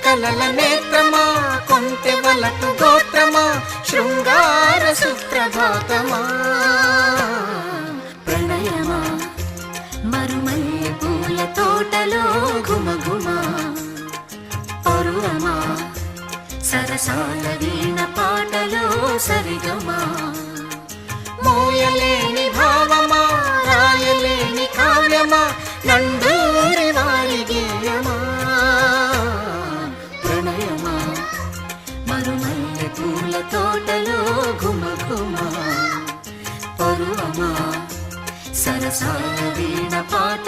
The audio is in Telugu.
కలల నేత్రమా కొంటె వలపు గోత్రమా శృంగార సుప్రభాతమా ప్రణయమా మరుమల్లె పూల తోటలో ఘుమఘుమా పరువమా సరసాల వీణ పాటలో సరిగమా మోయలేని భావమా రాయలేని కావ్యమా నందూరి వారి గేయమా ప్రణయమా మరుమల్లె పూల తోటలో ఘుమఘుమా పరువమా సరసాల వీణ పాట